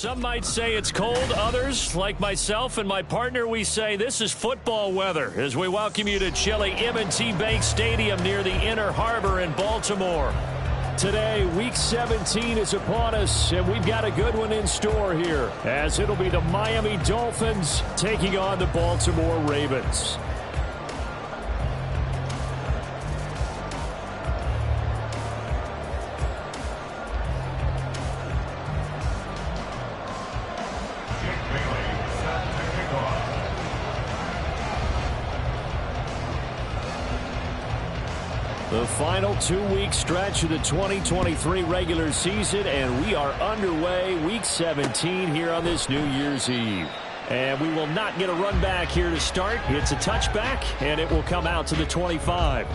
Some might say it's cold. Others, like myself and my partner, we say this is football weather as we welcome you to chilly M&T Bank Stadium near the Inner Harbor in Baltimore. Today, Week 17 is upon us, and we've got a good one in store here, as it'll be the Miami Dolphins taking on the Baltimore Ravens. The final 2-week stretch of the 2023 regular season, and we are underway Week 17 here on this New Year's Eve. And we will not get a run back here to start. It's a touchback, and it will come out to the 25.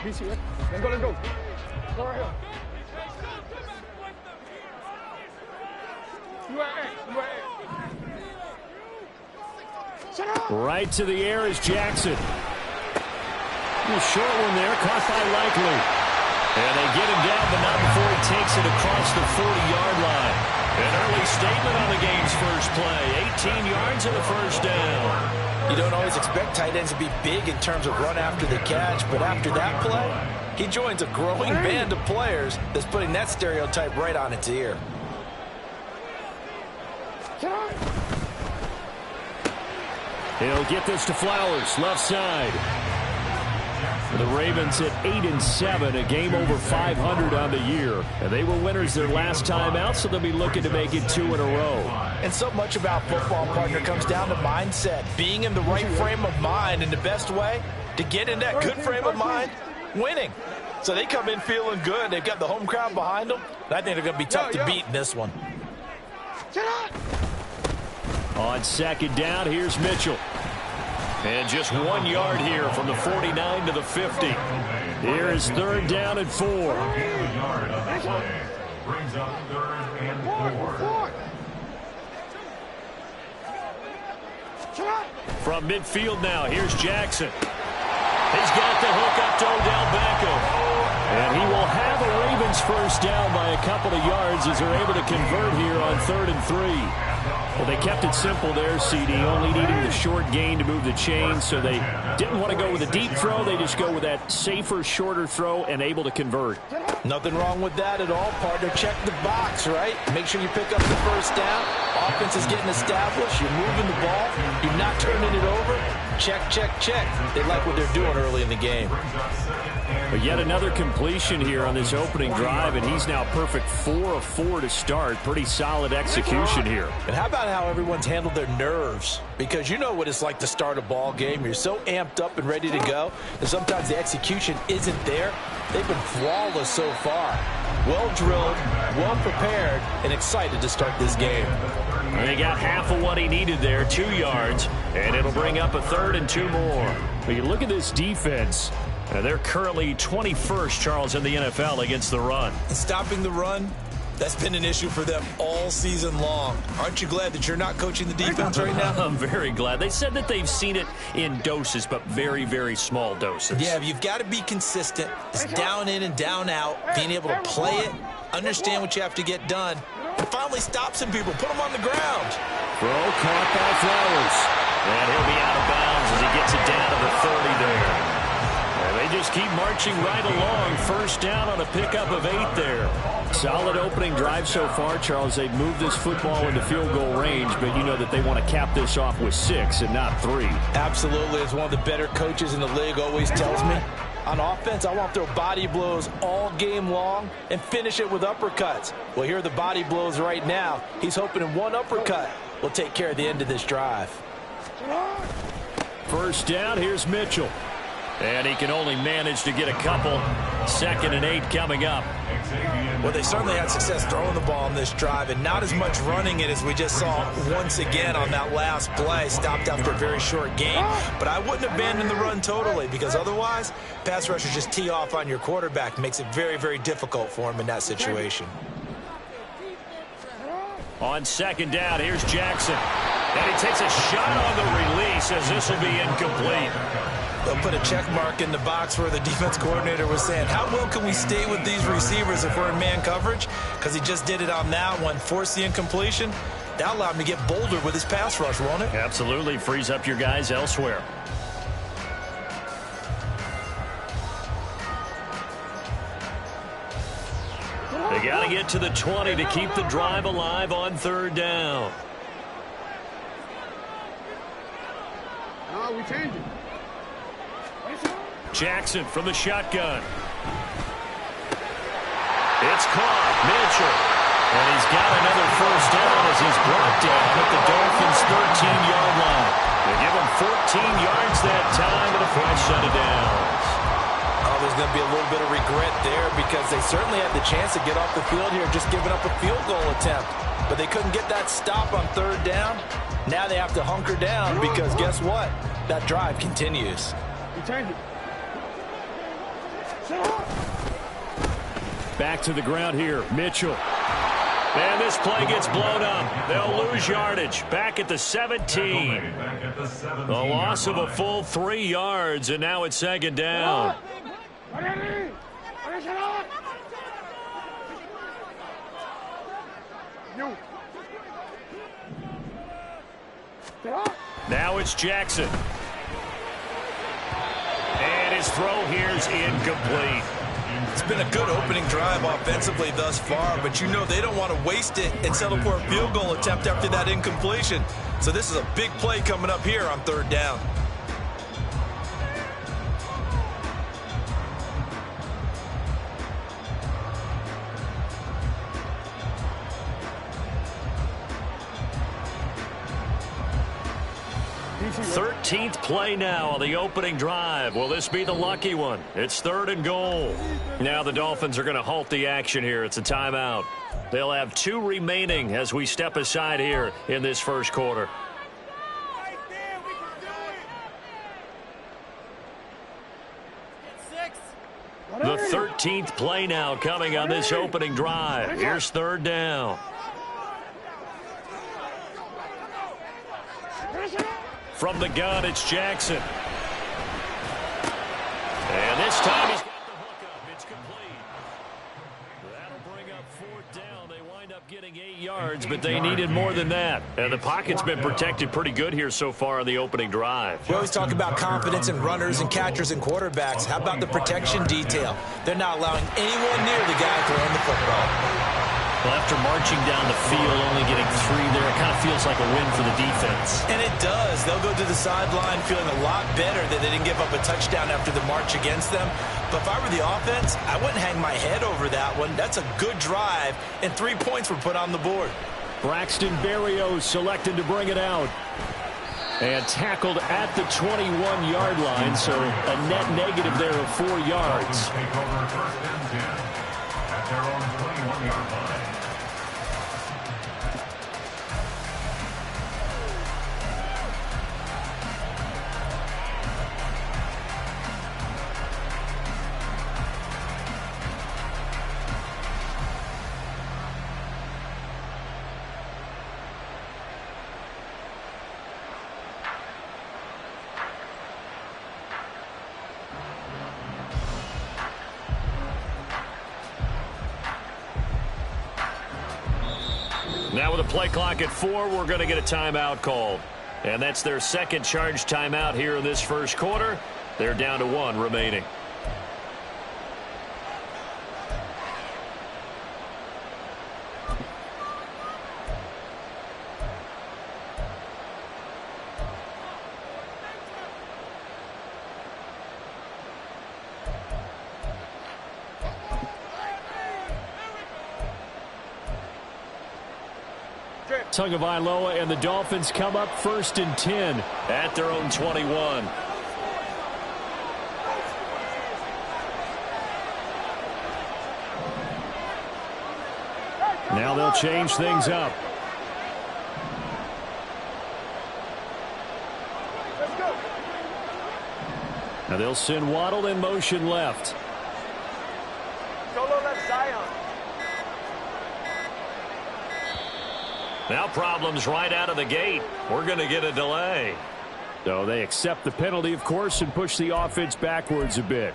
Let's go. Go right here. Right to the air is Jackson. A short one there, caught by Likely. And they get him down, but not before he takes it across the 40-yard line. An early statement on the game's first play. 18 yards and a first down. You don't always expect tight ends to be big in terms of run after the catch, but after that play, he joins a growing band of players that's putting that stereotype right on its ear. He'll get this to Flowers, left side. The Ravens at 8-7, a game over 500 on the year. And they were winners their last time out, so they'll be looking to make it 2 in a row. And so much about football, partner, comes down to mindset. Being in the right frame of mind, and the best way to get in that good frame of mind, winning. So they come in feeling good. They've got the home crowd behind them. I think they're going to be tough to beat in this one. On second down, here's Mitchell. And just 1 yard here from the 49 to the 50. Here is third down and 4. Brings up 3rd and 4. From midfield now, here's Jackson. He's got the hook up to Odell Beckham. And he will have a Ravens first down by a couple of yards as they're able to convert here on 3rd and 3. Well, they kept it simple there, CD, only needing the short gain to move the chain, so they didn't want to go with a deep throw. They just go with that safer, shorter throw and able to convert. Nothing wrong with that at all, partner. Check the box, right? Make sure you pick up the first down. Offense is getting established. You're moving the ball. You're not turning it over. Check, check, check. They like what they're doing early in the game. But yet another completion here on this opening drive, and he's now perfect 4 of 4 to start. Pretty solid execution here. And how about how everyone's handled their nerves? Because you know what it's like to start a ball game. You're so amped up and ready to go, and sometimes the execution isn't there. They've been flawless so far. Well drilled, well prepared, and excited to start this game. And he got half of what he needed there, 2 yards, and it'll bring up a 3rd and 2 more. But you look at this defense. They're currently 21st, Charles, in the NFL against the run. And stopping the run, that's been an issue for them all season long. Aren't you glad that you're not coaching the defense right now? I'm very glad. They said that they've seen it in doses, but very, very small doses. Yeah, you've got to be consistent. It's down in and down out, being able to play it, understand what you have to get done, and finally stop some people, put them on the ground. Throw caught by Flowers. And he'll be out of bounds as he gets it down to the 30 there. They just keep marching right along. First down on a pickup of 8 there. Solid opening drive so far, Charles. They've moved this football into field goal range, but you know that they want to cap this off with 6 and not 3. Absolutely. As one of the better coaches in the league always tells me, on offense, I want to throw body blows all game long and finish it with uppercuts. Well, here are the body blows right now. He's hoping in one uppercut will take care of the end of this drive. First down, here's Mitchell. And he can only manage to get a couple. 2nd and 8 coming up. Well, they certainly had success throwing the ball on this drive, and not as much running it as we just saw once again on that last play. Stopped after a very short gain. But I wouldn't abandon the run totally, because otherwise, pass rushers just tee off on your quarterback. Makes it very, very difficult for him in that situation. On second down, here's Jackson. And he takes a shot on the release as this will be incomplete. They'll put a check mark in the box where the defense coordinator was saying, how well can we stay with these receivers if we're in man coverage? Because he just did it on that one, forced the incompletion. That allowed him to get bolder with his pass rush, won't it? Absolutely. Frees up your guys elsewhere. They got to get to the 20 to keep the drive alive on third down. No, we changed it. Jackson from the shotgun. It's caught. Mitchell. And he's got another first down as he's brought down at the Dolphins' 13-yard line. They give him 14 yards that time and a fresh set of downs. Oh, there's going to be a little bit of regret there because they certainly had the chance to get off the field here, just giving up a field goal attempt. But they couldn't get that stop on third down. Now they have to hunker down because guess what? That drive continues. We changed it. Back to the ground here. Mitchell. And this play gets blown up. They'll lose yardage. Back at the 17. A loss of a full 3 yards, and now it's second down. Now it's Jackson. And his throw here's incomplete. It's been a good opening drive offensively thus far, but you know they don't want to waste it and settle for a field goal attempt after that incompletion. So this is a big play coming up here on third down. Thirteenth play now on the opening drive. Will this be the lucky one? It's third and goal. Now the Dolphins are going to halt the action here. It's a timeout. They'll have 2 remaining as we step aside here in this first quarter. The 13th play now coming on this opening drive. Here's third down. From the gun, it's Jackson. And this time he's got the hookup. It's complete. That'll bring up fourth down. They wind up getting 8 yards, but they needed more than that. And the pocket's been protected pretty good here so far on the opening drive. We always talk about confidence in runners and catchers and quarterbacks. How about the protection detail? They're not allowing anyone near the guy throwing the football. Well, after marching down the field, only getting 3 there, it kind of feels like a win for the defense. And it does. They'll go to the sideline feeling a lot better that they didn't give up a touchdown after the march against them. But if I were the offense, I wouldn't hang my head over that one. That's a good drive, and 3 points were put on the board. Braxton Berrios selected to bring it out. And tackled at the 21-yard line, so a net negative there of 4 yards. Take over first and 10 at their own 21-yard line. Now with a play clock at 4, we're going to get a timeout called. And that's their second charge timeout here in this first quarter. They're down to 1 remaining. Tagovailoa and the Dolphins come up first and 10 at their own 21. Now they'll change things up. Now they'll send Waddle in motion left. Solo left Zion. Now problems right out of the gate. We're going to get a delay. So they accept the penalty, of course, and push the offense backwards a bit.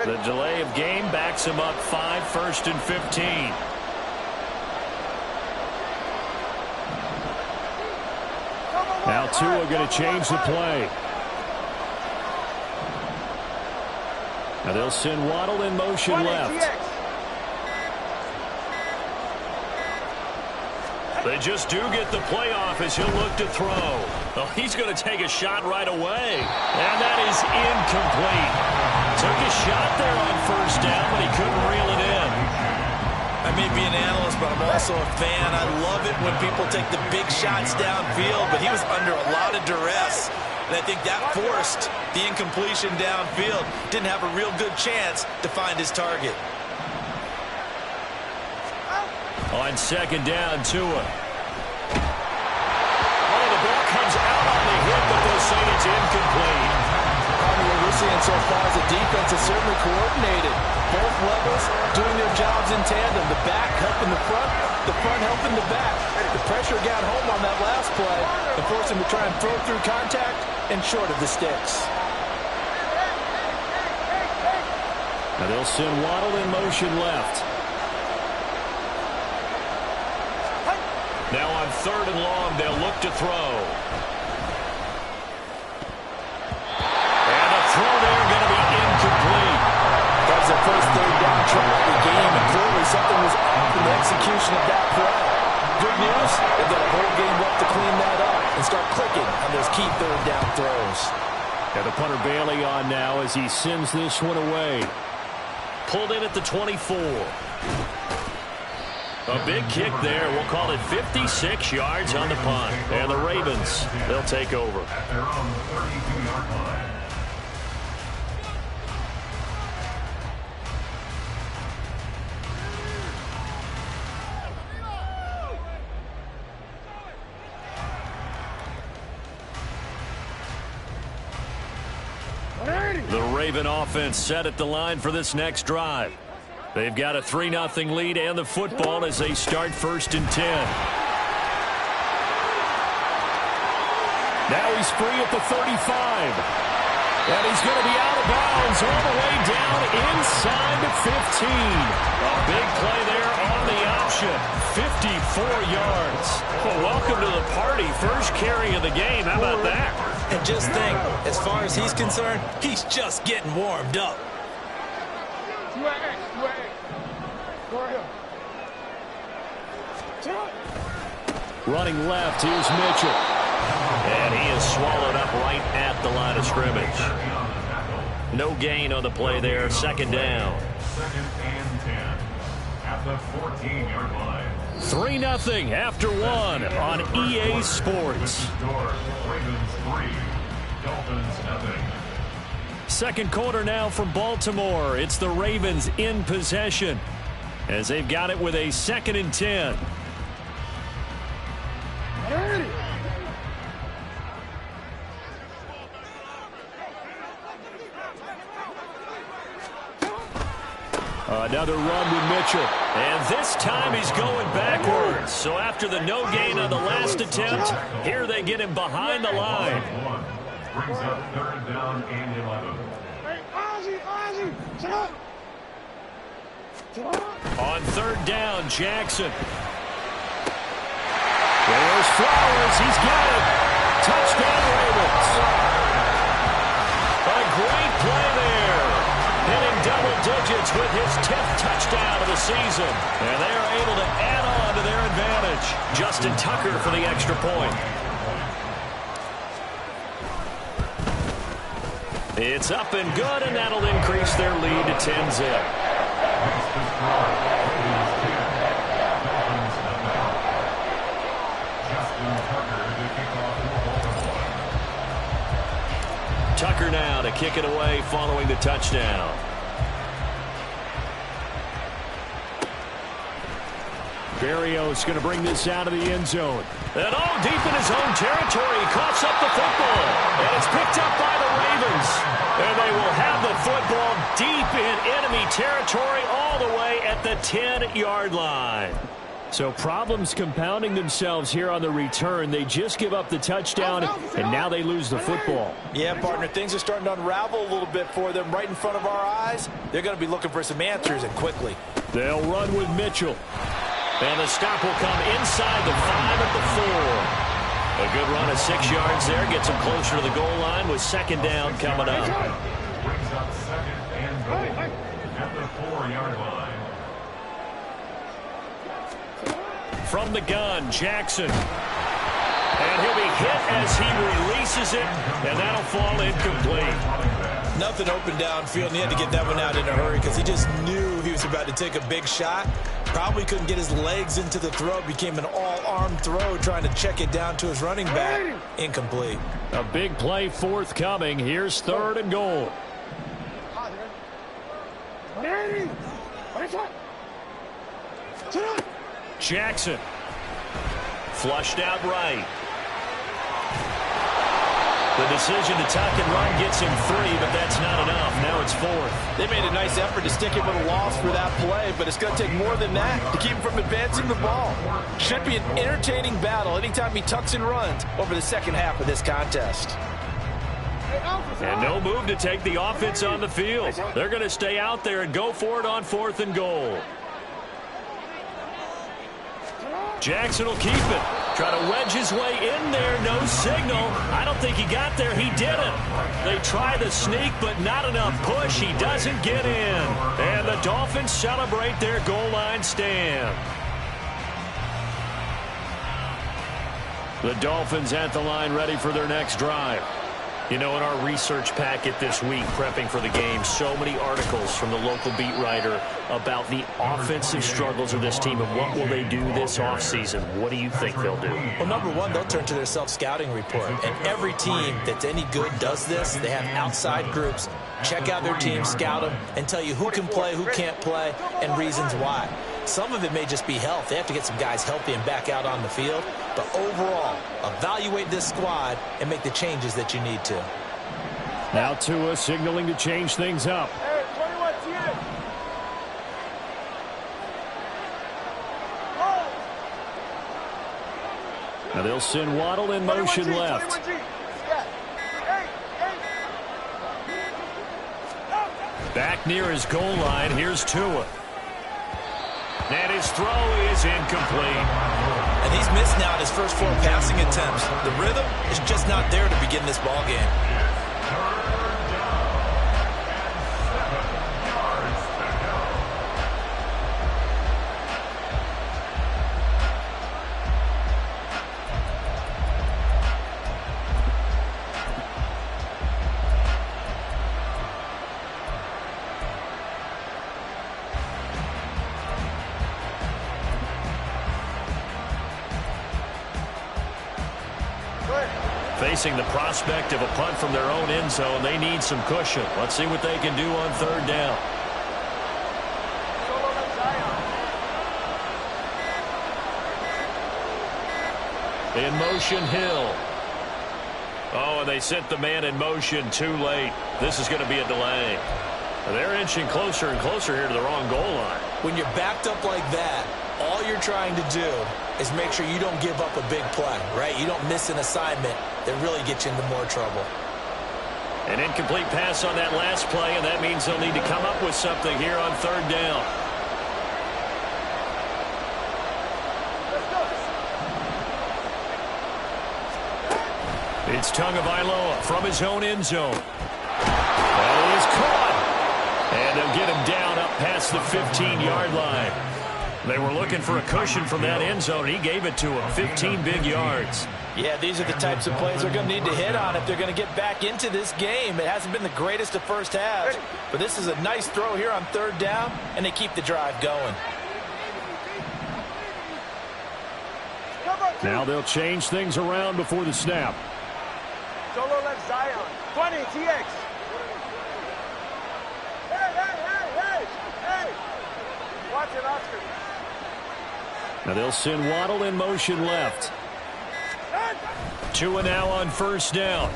The delay of game backs him up 5, 1st and 15. Now Tua going to change the play. Now they'll send Waddle in motion left. They just do get the play off as he'll look to throw. Oh, he's going to take a shot right away. And that is incomplete. Took a shot there on 1st down, but he couldn't reel it in. I may be an analyst, but I'm also a fan. I love it when people take the big shots downfield, but he was under a lot of duress. And I think that forced the incompletion downfield. Didn't have a real good chance to find his target. On 2nd down, Tua. Oh, the ball comes out on the hit, but they'll say it's incomplete. What we're seeing so far is the defense is certainly coordinated. Both levels doing their jobs in tandem. The back helping the front helping the back. The pressure got home on that last play and forced him to try and throw through contact and short of the sticks. Now they'll send Waddle in motion left. Now on 3rd and long, they'll look to throw. And a throw there going to be incomplete. That was their first 3rd down try of the game, and clearly something was off in the execution of that play. Good news, they've got a whole game left to clean that up and start clicking on those key 3rd down throws. Got the punter Bailey on now as he sends this one away. Pulled in at the 24. A big kick there. We'll call it 56 yards on the punt. And the Ravens, they'll take over. At their own 32-yard line. The Raven offense set at the line for this next drive. They've got a 3-0 lead and the football as they start 1st and 10. Now he's free at the 35. And he's going to be out of bounds all the way down inside the 15. A big play there on the option. 54 yards. Well, welcome to the party. First carry of the game. How about that? And just think, as far as he's concerned, he's just getting warmed up. Running left, here's Mitchell. And he is swallowed up right at the line of scrimmage. No gain on the play there. 2nd down. 2nd and 10 at the 14-yard line. 3-0 after 1 on EA Sports. Ravens 3, Dolphins 0. Second quarter now from Baltimore. It's the Ravens in possession as they've got it with a 2nd and 10. Another run with Mitchell. And this time he's going backwards. So after the no gain on the last attempt, here they get him behind the line. Brings up 3rd down and 11. On 3rd down, Jackson. There's Flowers. He's got it. Touchdown, Ravens. A great play there. Hitting double digits with his 10th touchdown of the season. And they are able to add on to their advantage. Justin Tucker for the extra point. It's up and good, and that'll increase their lead to 10-zip. Tucker now to kick it away following the touchdown. Berrios going to bring this out of the end zone. And deep in his own territory, he coughs up the football. And it's picked up by the Ravens. And they will have the football deep in enemy territory all the way at the 10-yard line. So problems compounding themselves here on the return. They just give up the touchdown, and now they lose the football. Yeah, partner, things are starting to unravel a little bit for them right in front of our eyes. They're going to be looking for some answers, and quickly. They'll run with Mitchell. And the stop will come inside the 5 at the 4. A good run of 6 yards there. Gets them closer to the goal line with second down coming up. Brings up second and goal at the 4-yard line. From the gun, Jackson. And he'll be hit as he releases it, and that'll fall incomplete. Nothing open downfield, and he had to get that one out in a hurry because he just knew he was about to take a big shot. Probably couldn't get his legs into the throw. Became an all-arm throw, trying to check it down to his running back. Incomplete. A big play forthcoming. Here's third and goal. Jackson. Flushed out right. The decision to tuck and run gets him 3, but that's not enough. Now it's 4th. They made a nice effort to stick him with a loss for that play, but it's going to take more than that to keep him from advancing the ball. Should be an entertaining battle anytime he tucks and runs over the second half of this contest. And no move to take the offense on the field. They're going to stay out there and go for it on 4th and goal. Jackson will keep it. Try to wedge his way in there. No signal. I don't think he got there. He didn't. They try the sneak, but not enough push. He doesn't get in. And the Dolphins celebrate their goal line stand. The Dolphins at the line ready for their next drive. You know, in our research packet this week, prepping for the game, so many articles from the local beat writer about the offensive struggles of this team and what will they do this offseason. What do you think they'll do? Well, number one, they'll turn to their self-scouting report. And every team that's any good does this. They have outside groups. Check out their team, scout them, and tell you who can play, who can't play, and reasons why. Some of it may just be health. They have to get some guys healthy and back out on the field. But overall, evaluate this squad and make the changes that you need to. Now Tua signaling to change things up. Hey, 21, TN. Now they'll send Waddle in motion left. Back near his goal line, here's Tua. And his throw is incomplete. And he's missed now his first 4 passing attempts. The rhythm is just not there to begin this ball game. Facing the prospect of a punt from their own end zone, they need some cushion. Let's see what they can do on 3rd down. In motion, Hill. Oh, and they sent the man in motion too late. This is going to be a delay. They're inching closer and closer here to the wrong goal line. When you're backed up like that, all you're trying to do is make sure you don't give up a big play, right? You don't miss an assignment that really gets you into more trouble. An incomplete pass on that last play, and that means they'll need to come up with something here on 3rd down. It's Tagovailoa from his own end zone. That is caught. And they'll get him down up past the 15-yard line. They were looking for a cushion from that end zone. He gave it to him. 15 big yards. Yeah, these are the types of plays they're going to need to hit on if they're going to get back into this game. It hasn't been the greatest of first halves, but this is a nice throw here on 3rd down, and they keep the drive going. Now they'll change things around before the snap. Solo left Zion. 20, TX. Hey! Watch it, Oscar. Now they'll send Waddle in motion left. Tua now on first down.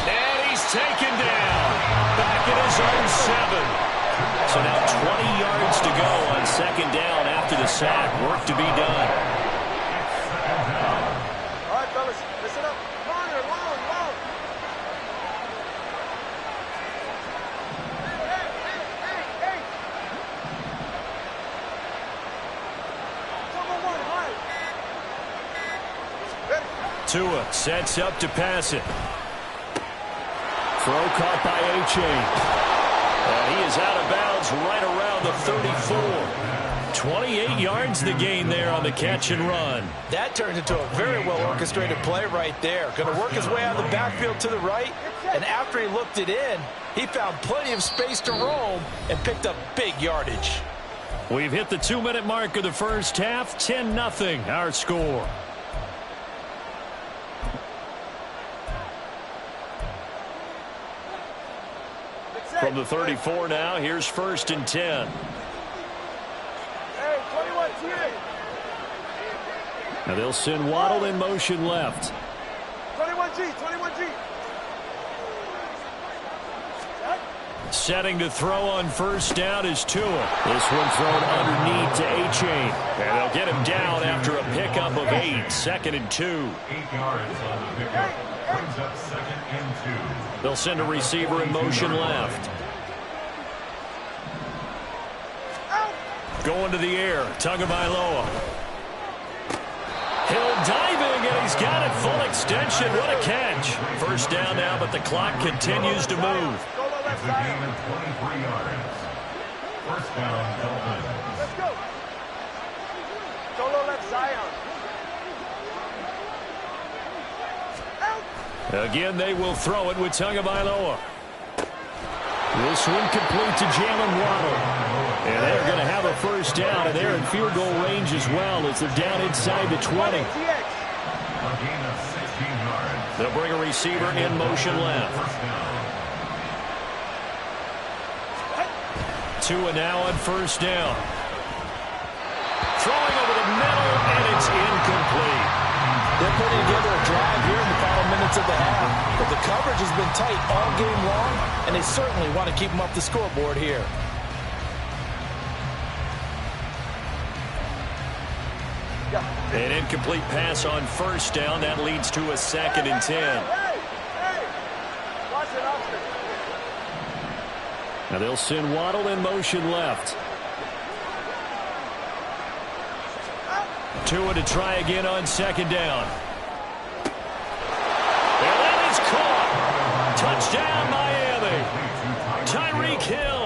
And he's taken down. Back at his own 7. So now 20 yards to go on second down after the sack. Work to be done. All right, fellas, listen up. Longer, long. Hey. Come on, high. Tua sets up to pass it. Throw caught by A-Chain. And he is out of bounds right around the 34. 28 yards the gain there on the catch and run. That turned into a very well-orchestrated play right there. Going to work his way out of the backfield to the right, and after he looked it in, he found plenty of space to roam and picked up big yardage. We've hit the 2-minute mark of the first half. 10-0 our score. From the 34 now, here's 1st and 10. Hey, 21 TA. Now they'll send Waddle in motion left. 21G. Setting to throw on first down is Tua. This one thrown underneath to A-Chain. And they'll get him down after a pickup of 8. 2nd and 2. 8 yards on the pickup. Brings up 2nd and 2. They'll send a receiver in motion left. Going to the air. Tagovailoa. Hill diving, and he's got it full extension. What a catch. First down now, but the clock continues to move. It's a gain of 23 yards. First down, Dolphins. Let's go. Solo left Zion. Again, they will throw it with Tagovailoa. This one complete to Jalen Waddle. And they're going to have a first down, and they're in field goal range as well as they're down inside the 20. A gain of 16 yards. They'll bring a receiver in motion left. First down. Tua now on first down. Throwing over the middle, and it's incomplete. They're putting together a drive here in the final minutes of the half. But the coverage has been tight all game long, and they certainly want to keep them up the scoreboard here. An incomplete pass on first down. That leads to a 2nd and 10. Watch it, Oscar. Now they'll send Waddle in motion left. Tua to try again on second down. And that is caught. Touchdown, Miami. Tyreek Hill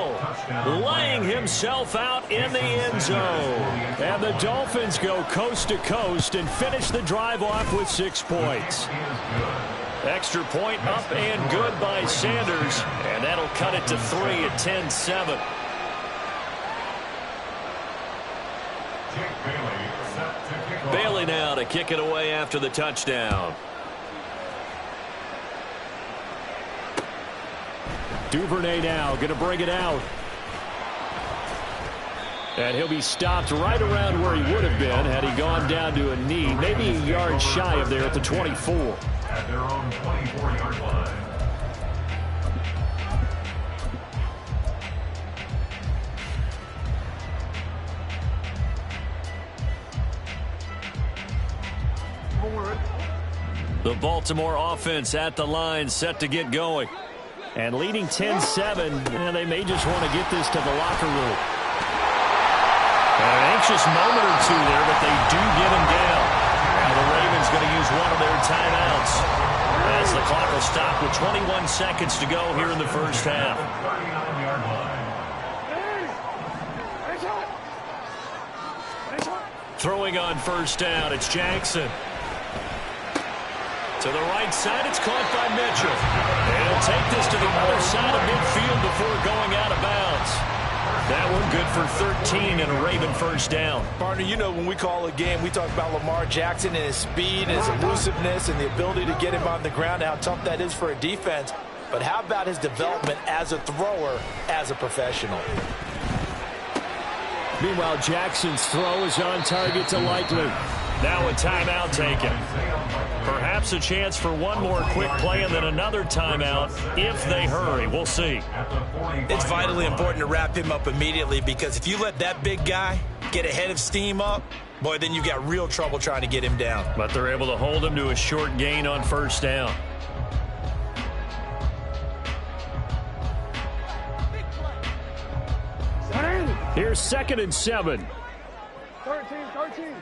laying himself out in the end zone. And the Dolphins go coast to coast and finish the drive off with 6 points. Extra point up and good by Sanders. And that'll cut it to 3 at 10-7. Bailey now to kick it away after the touchdown. Duvernay now going to bring it out. And he'll be stopped right around where he would have been had he gone down to a knee, maybe a yard shy of there at the 24. At their own 24-yard line. The Baltimore offense at the line, set to get going. And leading 10-7, and they may just want to get this to the locker room. An anxious moment or two there, but they do get him down. Now the Ravens going to use one of their timeouts as the clock will stop with 21 seconds to go here in the first half. 39-yard line. Throwing on first down, it's Jackson. To the right side, it's caught by Mitchell. And he'll take this to the other side of midfield before going out of bounds. That one good for 13 and a Raven first down. Partner, you know when we call a game, we talk about Lamar Jackson and his speed and his elusiveness and the ability to get him on the ground, how tough that is for a defense. But how about his development as a thrower, as a professional? Meanwhile, Jackson's throw is on target to Likely. Now a timeout taken. Perhaps a chance for one more quick play and then another timeout if they hurry. We'll see. It's vitally important to wrap him up immediately, because if you let that big guy get ahead of steam up, boy, then you've got real trouble trying to get him down. But they're able to hold him to a short gain on first down. Here's 2nd and 7. 13.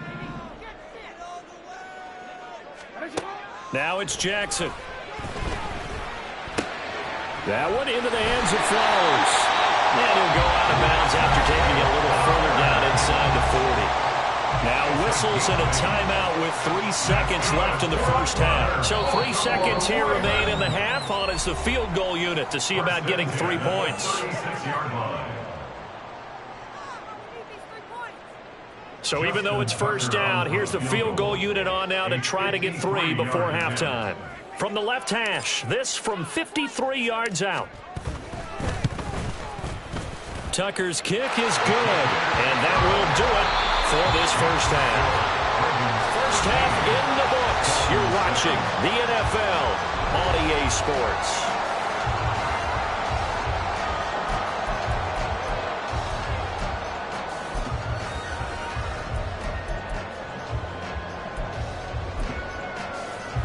Now it's Jackson. That one into the hands of Flowers. And he'll go out of bounds after taking it a little further down inside the 40. Now whistles and a timeout with 3 seconds left in the first half. So 3 seconds here remain in the half on as the field goal unit to see about getting 3 points. So even though it's first down, here's the field goal unit on now to try to get 3 before halftime. From the left hash, this from 53 yards out. Tucker's kick is good, and that will do it for this first half. First half in the books. You're watching the NFL on EA Sports.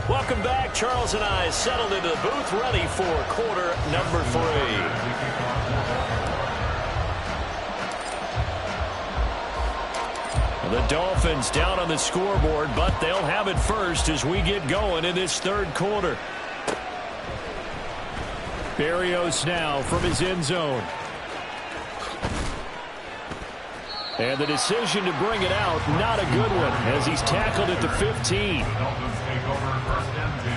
Welcome back. Charles and I settled into the booth, ready for quarter number 3. The Dolphins down on the scoreboard, but they'll have it first as we get going in this third quarter. Berrios now from his end zone. And the decision to bring it out, not a good one, as he's tackled at the 15. Dolphins take over first and 10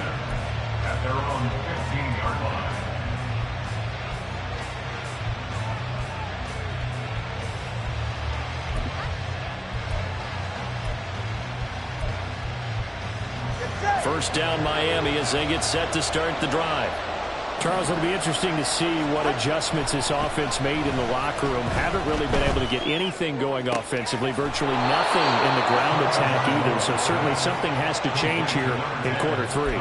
at their own 15-yard line. First down Miami as they get set to start the drive. Charles, it'll be interesting to see what adjustments this offense made in the locker room. Haven't really been able to get anything going offensively, virtually nothing in the ground attack either. So certainly something has to change here in quarter 3.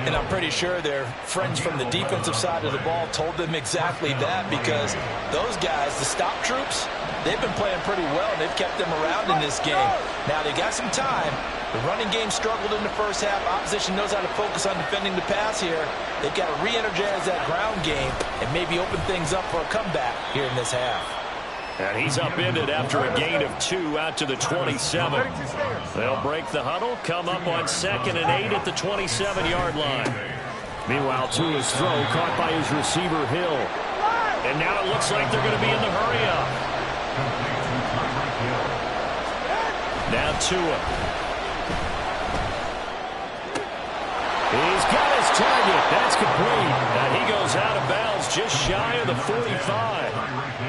And I'm pretty sure their friends from the defensive side of the ball told them exactly that, because those guys, the stop troops, they've been playing pretty well, and they've kept them around in this game. Now they got some time. The running game struggled in the first half. Opposition knows how to focus on defending the pass here. They've got to re-energize that ground game and maybe open things up for a comeback here in this half. And he's upended after a gain of 2 out to the 27. They'll break the huddle, come up on 2nd and 8 at the 27-yard line. Meanwhile, Tua's throw caught by his receiver, Hill. And now it looks like they're going to be in the hurry-up. Now Tua. He's got his target. That's complete. And he goes out of bounds just shy of the 45.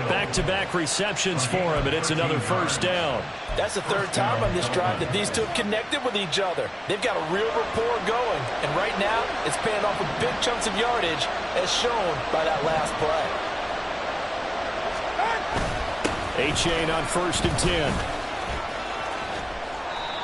Back-to-back receptions for him, and it's another first down. That's the third time on this drive that these two have connected with each other. They've got a real rapport going, and right now it's paying off with big chunks of yardage, as shown by that last play. A-Chain on 1st and 10.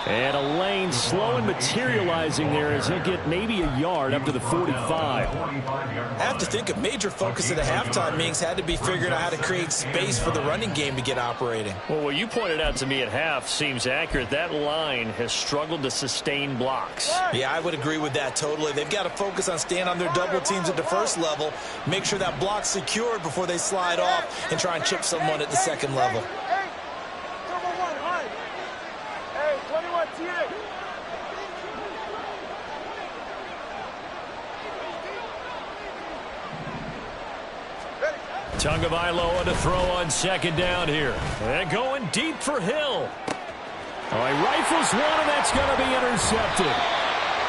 And a lane slow and materializing there as he'll get maybe a yard up to the 45. I have to think a major focus of the halftime meetings had to be figuring out how to create space for the running game to get operating. Well, what you pointed out to me at half seems accurate. That line has struggled to sustain blocks. Yeah, I would agree with that totally. They've got to focus on staying on their double teams at the first level, make sure that block's secured before they slide off and try and chip someone at the second level. Tagovailoa to throw on 2nd down here. And going deep for Hill. Oh, he rifles one, and that's going to be intercepted.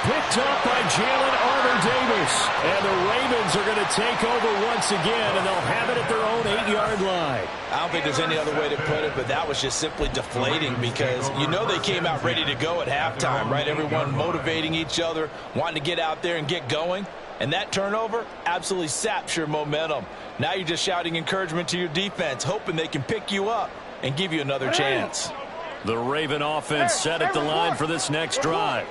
Picked up by Jalen Armour-Davis. And the Ravens are going to take over once again, and they'll have it at their own 8-yard line. I don't think there's any other way to put it, but that was just simply deflating, because you know they came out ready to go at halftime, right? Everyone motivating each other, wanting to get out there and get going. And that turnover absolutely saps your momentum. Now you're just shouting encouragement to your defense, hoping they can pick you up and give you another chance. The Raven offense set at the line for this next drive.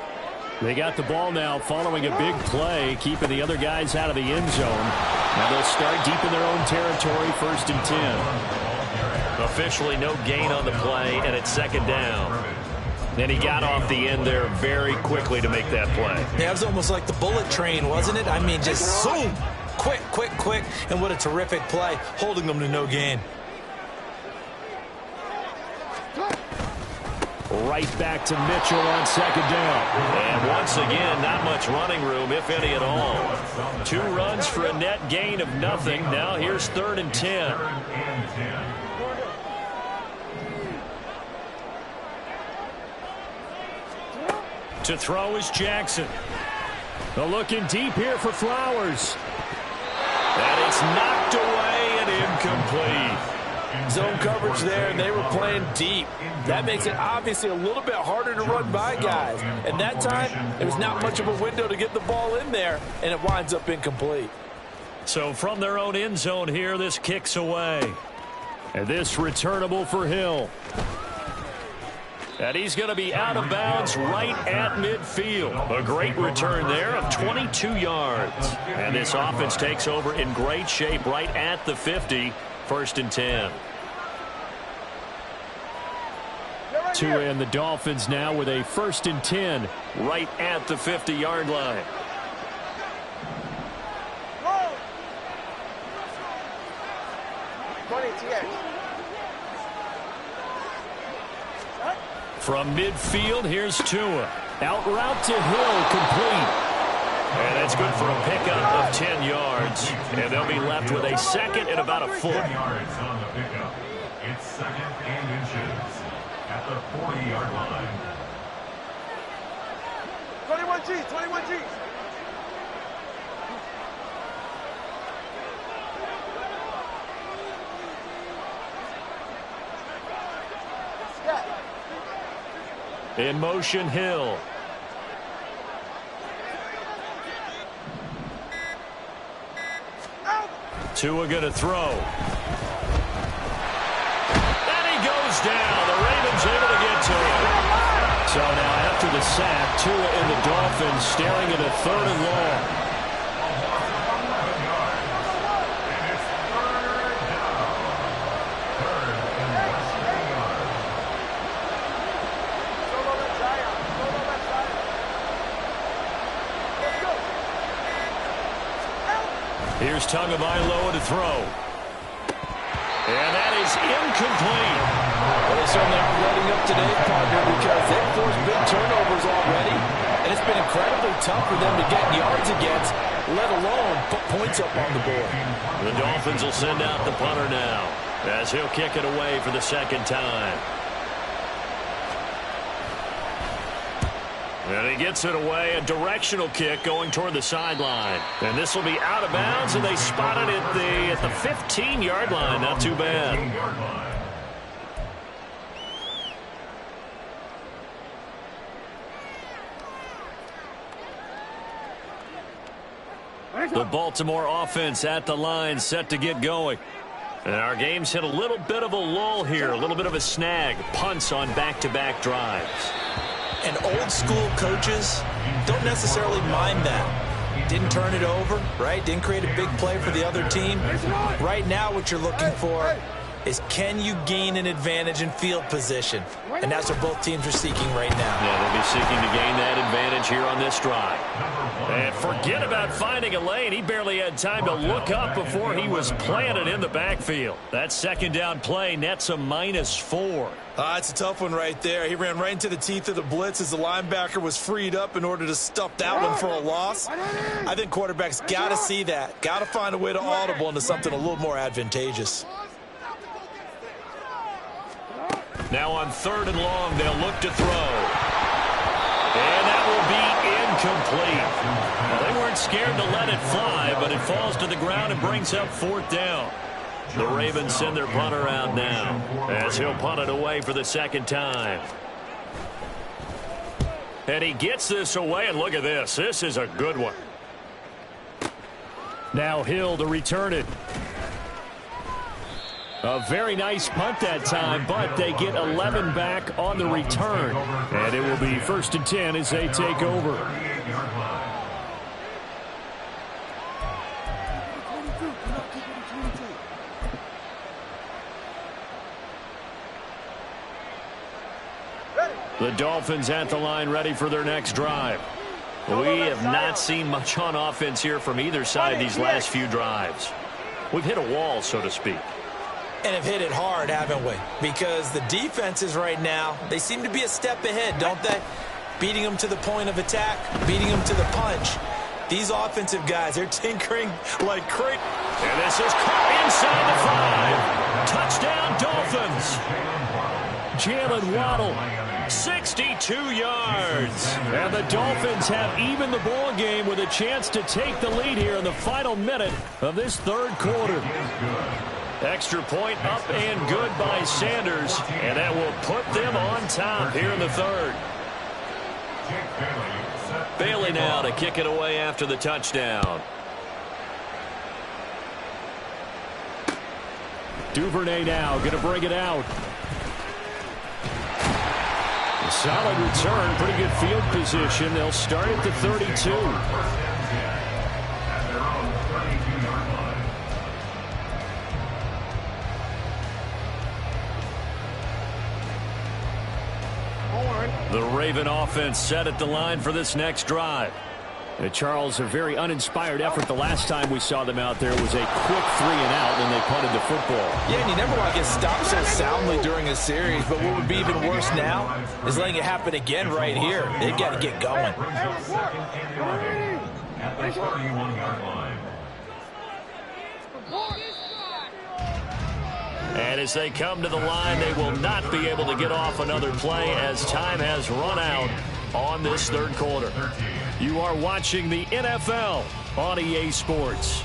They got the ball now following a big play, keeping the other guys out of the end zone. Now they'll start deep in their own territory, 1st and 10. Officially no gain on the play, and it's 2nd down. And he got off the end there very quickly to make that play. Yeah, it was almost like the bullet train, wasn't it? I mean, just zoom. Quick, quick, quick. And what a terrific play, holding them to no gain. Right back to Mitchell on 2nd down. And once again, not much running room, if any at all. 2 runs for a net gain of nothing. Now here's 3rd and 10. To throw is Jackson. Looking deep here for Flowers. And it's knocked away and incomplete. Zone coverage there, and they were playing deep. That makes it obviously a little bit harder to run by guys. And that time, there's not much of a window to get the ball in there, and it winds up incomplete. So from their own end zone here, this kicks away. And this returnable for Hill. And he's going to be out of bounds right at midfield. A great return there of 22 yards. And this offense takes over in great shape right at the 50, 1st and 10. Tua and the Dolphins now with a 1st and 10 right at the 50-yard line. From midfield, here's Tua. Out route to Hill, complete. And that's good for a pickup of 10 yards. And they'll be left with a 2nd and about a foot. 10 yards on the pickup. It's 2nd and inches at the 40-yard line. 21 G's, 21 G's. In motion, Hill. Tua going to throw. And he goes down. The Ravens able to get to him. So now after the sack, Tua and the Dolphins staring at a 3rd and long. Here's Tagovailoa to throw. And that is incomplete. Well, they certainly aren't letting up today, partner, because they've forced big turnovers already. And it's been incredibly tough for them to get yards against, let alone put points up on the board. The Dolphins will send out the punter now, as he'll kick it away for the 2nd time. And he gets it away, a directional kick going toward the sideline. And this will be out of bounds, and they spot it at the 15-yard line. Not too bad. The Baltimore offense at the line, set to get going. And our game's hit a little bit of a lull here, a little bit of a snag. Punts on back-to-back drives. And old school coaches don't necessarily mind that. Didn't turn it over, right? Didn't create a big play for the other team. Right now what you're looking for is, can you gain an advantage in field position? And that's what both teams are seeking right now. Yeah, they'll be seeking to gain that advantage here on this drive. And forget about finding a lane. He barely had time to look up before he was planted in the backfield. That 2nd down play nets a -4. It's a tough one right there. He ran right into the teeth of the blitz as the linebacker was freed up in order to stuff that one for a loss. I think quarterbacks got to see that. Got to find a way to audible into something a little more advantageous. Now on 3rd and long, they'll look to throw. And that will be incomplete. Well, they weren't scared to let it fly, but it falls to the ground and brings up 4th down. The Ravens send their punter out now, as he'll punt it away for the 2nd time. And he gets this away, and look at this. This is a good one. Now Hill to return it. A very nice punt that time, but they get 11 back on the return. And it will be 1st and 10 as they take over. The Dolphins at the line ready for their next drive. We have not seen much on offense here from either side these last few drives. We've hit a wall, so to speak. And have hit it hard, haven't we? Because the defenses right now, they seem to be a step ahead, don't they? Beating them to the point of attack, beating them to the punch. These offensive guys, they're tinkering like crazy. And this is caught inside the 5. Touchdown, Dolphins. Jalen Waddle, 62 yards. And the Dolphins have evened the ball game with a chance to take the lead here in the final minute of this third quarter. Extra point up and good by Sanders, and that will put them on top here in the third. Bailey now to kick it away after the touchdown. Duvernay now going to bring it out. Solid return, pretty good field position. They'll start at the 32. The Raven offense set at the line for this next drive. And Charles, a very uninspired effort the last time we saw them out there was a quick 3 and out, and they punted the football. Yeah, and you never want to get stopped so soundly during a series, but what would be even worse now is letting it happen again right here. They've got to get going. At the 31-yard line. And as they come to the line, they will not be able to get off another play as time has run out on this third quarter. You are watching the NFL on EA Sports.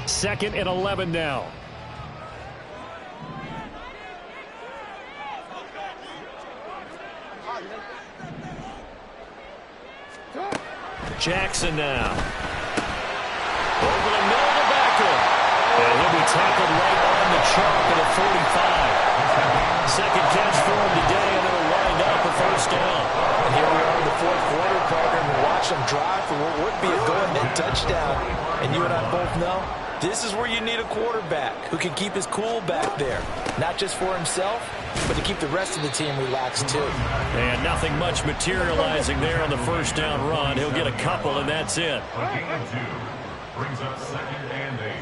Second and 11 now. Jackson now. Over the middle of the backfield. And he'll be tackled right on the chalk at a 45. Second catch for him today, and it'll wind up a first down. And here we are in the fourth quarter, program, and watch them drive for what would be a go-ahead touchdown. And you and I both know this is where you need a quarterback who can keep his cool back there. Not just for himself, but to keep the rest of the team relaxed too. And nothing much materializing there on the first down run. He'll get a couple, and that's it. A gain of 2 brings up 2nd and 8.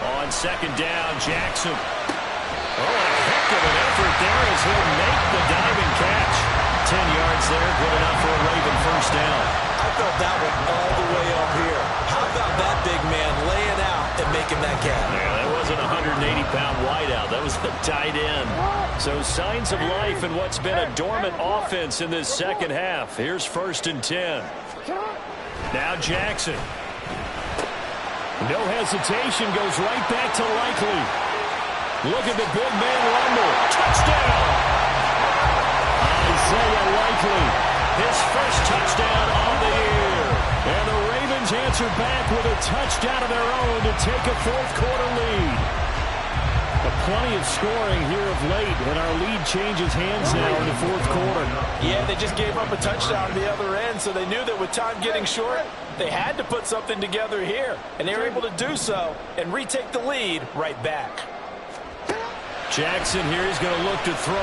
On second down, Jackson. Oh, a heck of an effort there as he'll make the diving catch. 10 yards there, good enough for a Raven first down. I felt that one all the way up here. How about that big man laying out and making that catch? Yeah, that wasn't a 180-pound wideout. That was a tight end. So signs of life in what's been a dormant offense in this second half. Here's 1st and 10. Now Jackson. No hesitation, goes right back to Likely. Look at the big man rumble. Touchdown! Isaiah Likely, his first touchdown on the year. And the Ravens answer back with a touchdown of their own to take a fourth quarter lead. Plenty of scoring here of late, and our lead changes hands now in the fourth quarter. Yeah, they just gave up a touchdown on the other end, so they knew that with time getting short, they had to put something together here. And they were able to do so and retake the lead right back. Jackson here is going to look to throw.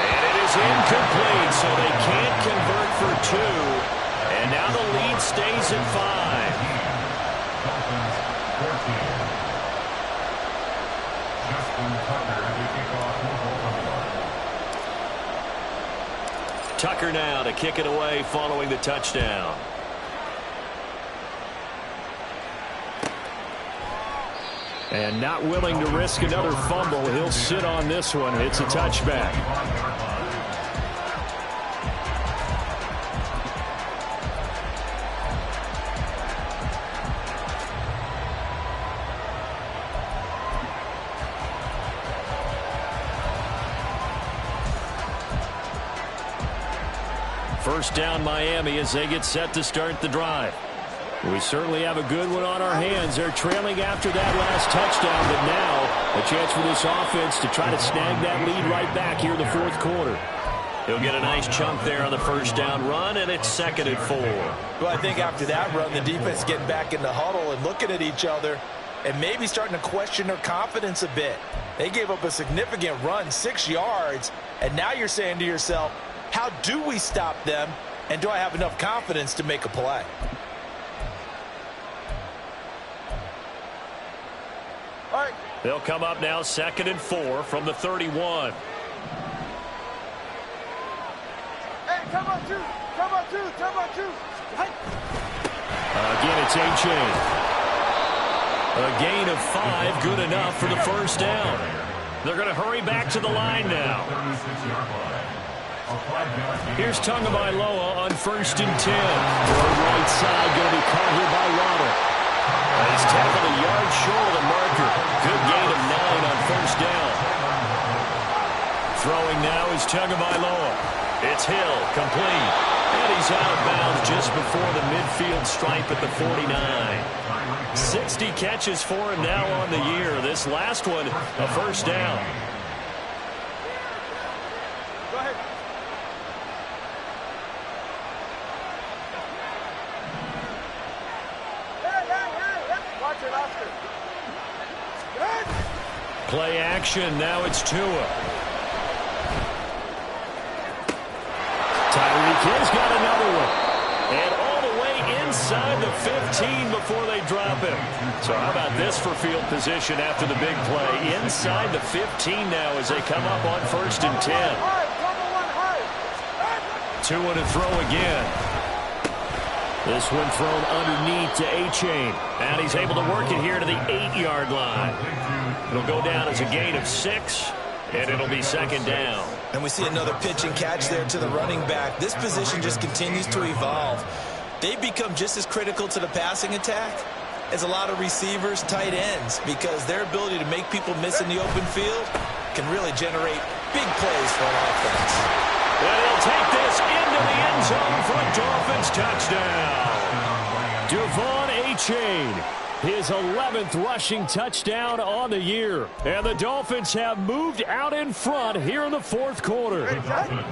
And it is incomplete, so they can't convert for 2. And now the lead stays at 5. Tucker now to kick it away following the touchdown. And not willing to risk another fumble. He'll sit on this one. It's a touchback. First down Miami as they get set to start the drive. We certainly have a good one on our hands. They're trailing after that last touchdown, but now a chance for this offense to try to snag that lead right back here in the fourth quarter. He'll get a nice chunk there on the first down run, and it's 2nd and 4. Well, I think after that run, the defense is getting back in the huddle and looking at each other and maybe starting to question their confidence a bit. They gave up a significant run, 6 yards, and now you're saying to yourself, how do we stop them, and do I have enough confidence to make a play? All right. They'll come up now 2nd and 4 from the 31. Hey, come on, two. Come on, two. Come on, two. Hey. Again, it's A-Chain. A gain of 5, good enough for the first down. They're going to hurry back to the line now. Here's Tagovailoa on 1st and 10. Right side going to be caught here by Waddle. He's tackled a yard short of the marker. Good gain of 9 on first down. Throwing now is Tagovailoa. It's Hill, complete. And he's out of bounds just before the midfield stripe at the 49. 60 catches for him now on the year. This last one, a first down. Go ahead. Hey. Watch it, Oscar. Good. Play action. Now it's Tua. Tyreek Hill's got another one. And all the way inside the 15 before they drop him. So how about this for field position after the big play? Inside the 15 now as they come up on 1st and 10. Tua to throw again. This one thrown underneath to A-Chain. And he's able to work it here to the 8-yard line. It'll go down as a gain of 6. And it'll be 2nd down. And we see another pitch and catch there to the running back. This position just continues to evolve. They've become just as critical to the passing attack as a lot of receivers, tight ends, because their ability to make people miss in the open field can really generate big plays for an offense. And he'll take this into the end zone for a Dolphins touchdown. Devon A-Chain, his 11th rushing touchdown on the year. And the Dolphins have moved out in front here in the fourth quarter.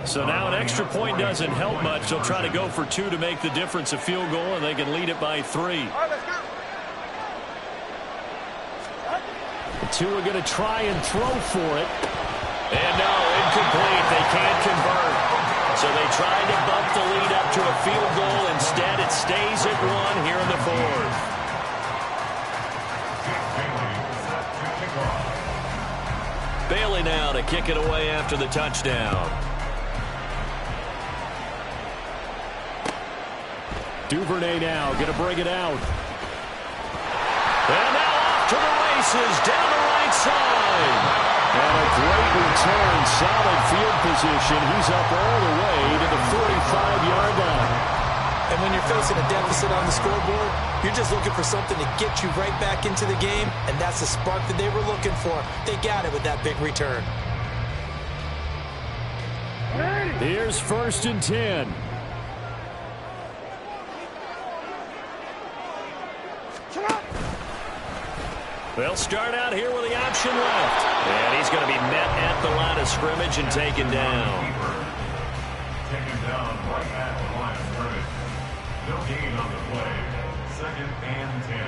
So now an extra point doesn't help much. They'll try to go for 2 to make the difference a field goal, and they can lead it by 3. The 2 are going to try and throw for it. And no, incomplete. They can't convert. So they tried to bump the lead up to a field goal. Instead, it stays at 1 here in the fourth. Bailey now to kick it away after the touchdown. Duvernay now going to bring it out. And now off to the races down the right side. And a great return, solid field position. He's up all the way to the 45-yard line. And when you're facing a deficit on the scoreboard, you're just looking for something to get you right back into the game, and that's the spark that they were looking for. They got it with that big return. Here's 1st and 10. They'll start out here with the option left. And he's going to be met at the line of scrimmage and taken down. Taken down right at the line of scrimmage. No gain on the play. 2nd and 10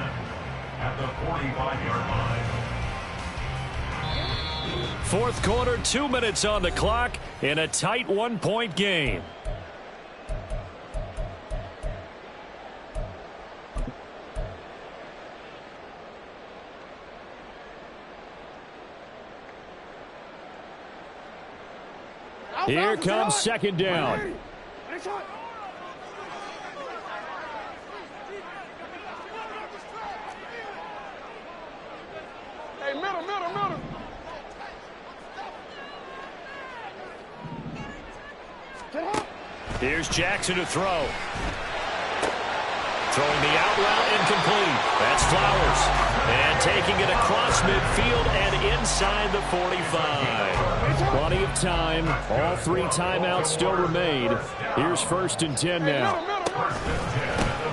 at the 45-yard line. Fourth quarter, 2 minutes on the clock in a tight 1-point game. Here comes 2nd down. Hey, middle. Here's Jackson to throw. Throwing the out route incomplete. That's Flowers. And taking it across midfield and inside the 45. Plenty of time. All 3 timeouts still remain. Here's 1st and 10 now.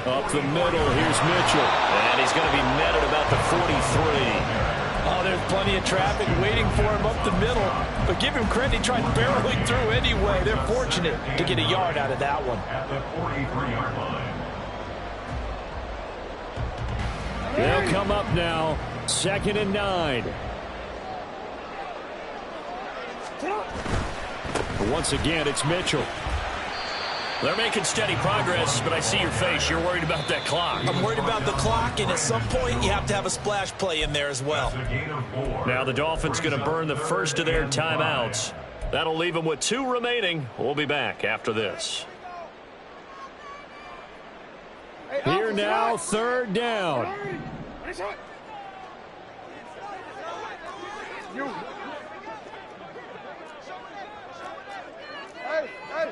Up the middle, here's Mitchell. And he's going to be met at about the 43. Oh, there's plenty of traffic waiting for him up the middle. But give him credit, he tried barreling through anyway. They're fortunate to get a yard out of that one. At the 43-yard line. They'll come up now. 2nd and 9. Once again, it's Mitchell. They're making steady progress, but I see your face. You're worried about that clock. I'm worried about the clock, and at some point, you have to have a splash play in there as well. Now the Dolphins going to burn the first of their timeouts. That'll leave them with 2 remaining. We'll be back after this. Here now, 3rd down. Hey.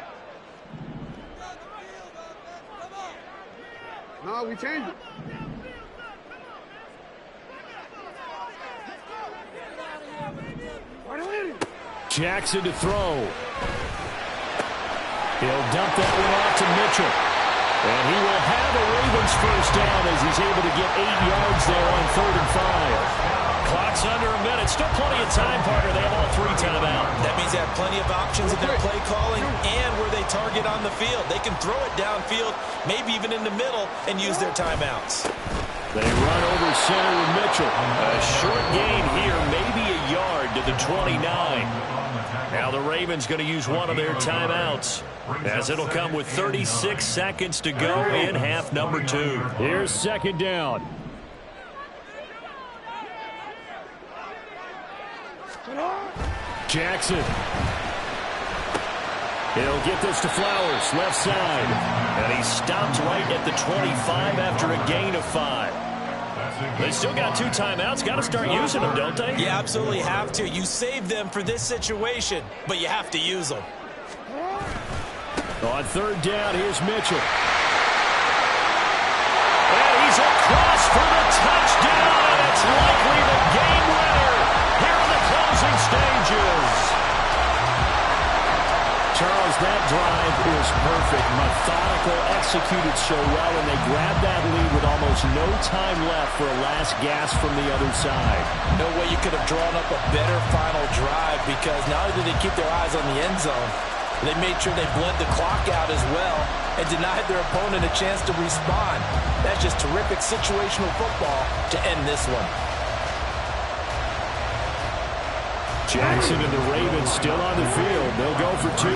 No, we changed it. Jackson to throw. He'll dump that one off to Mitchell. And he will have a Ravens first down as he's able to get 8 yards there on 3rd and 5. Clock's under a minute. Still plenty of time, partner. They have all 3 timeout. That means they have plenty of options in their play calling and where they target on the field. They can throw it downfield, maybe even in the middle, and use their timeouts. They run over center with Mitchell. A short gain here, maybe a yard to the 29. Now the Ravens going to use one of their timeouts, as it'll come with 36 seconds to go in half number 2. Here's 2nd down. Jackson. He'll get this to Flowers, left side. And he stopped right at the 25 after a gain of 5. They still got 2 timeouts. Got to start using them, don't they? You absolutely have to. You save them for this situation, but you have to use them. On 3rd down, here's Mitchell. And he's across for the touchdown, and it's likely the game winner here in the closing stages. Charles, that drive is perfect. Methodical, executed so well, and they grabbed that lead with almost no time left for a last gasp from the other side. No way you could have drawn up a better final drive, because not only did they keep their eyes on the end zone, they made sure they bled the clock out as well and denied their opponent a chance to respond. That's just terrific situational football to end this one. Jackson and the Ravens still on the field. They'll go for 2.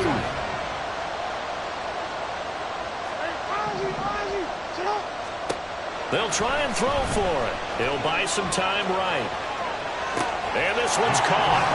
They'll try and throw for it. He'll buy some time right. And this one's caught.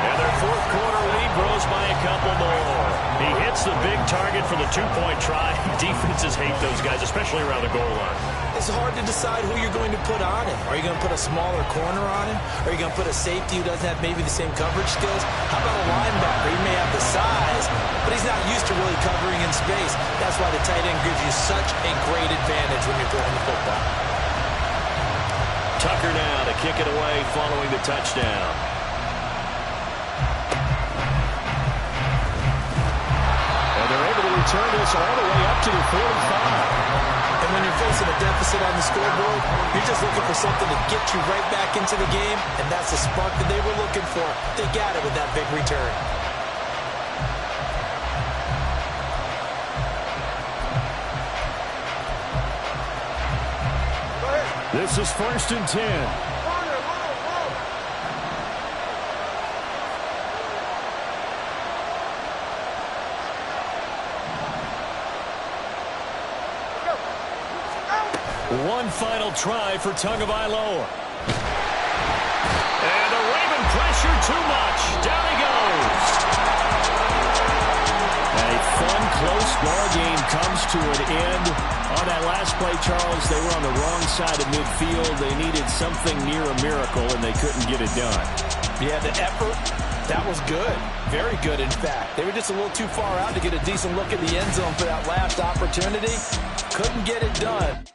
And their 4th quarter lead grows by a couple more. He hits the big target for the 2-point try. Defenses hate those guys, especially around the goal line. It's hard to decide who you're going to put on him. Are you going to put a smaller corner on him? Are you going to put a safety who doesn't have maybe the same coverage skills? How about a linebacker? He may have the size, but he's not used to really covering in space. That's why the tight end gives you such a great advantage when you're throwing the football. Tucker now to kick it away following the touchdown. And they're able to return this all the way up to the 45. And when you're facing a deficit on the scoreboard, you're just looking for something to get you right back into the game, and that's the spark that they were looking for. They got it with that big return. This is 1st and 10. One final try for Tagovailoa. And the Raven pressure too much. Down he goes. A fun, close ball game comes to an end. On that last play, Charles, they were on the wrong side of midfield. They needed something near a miracle, and they couldn't get it done. Yeah, the effort, that was good. Very good, in fact. They were just a little too far out to get a decent look at the end zone for that last opportunity. Couldn't get it done.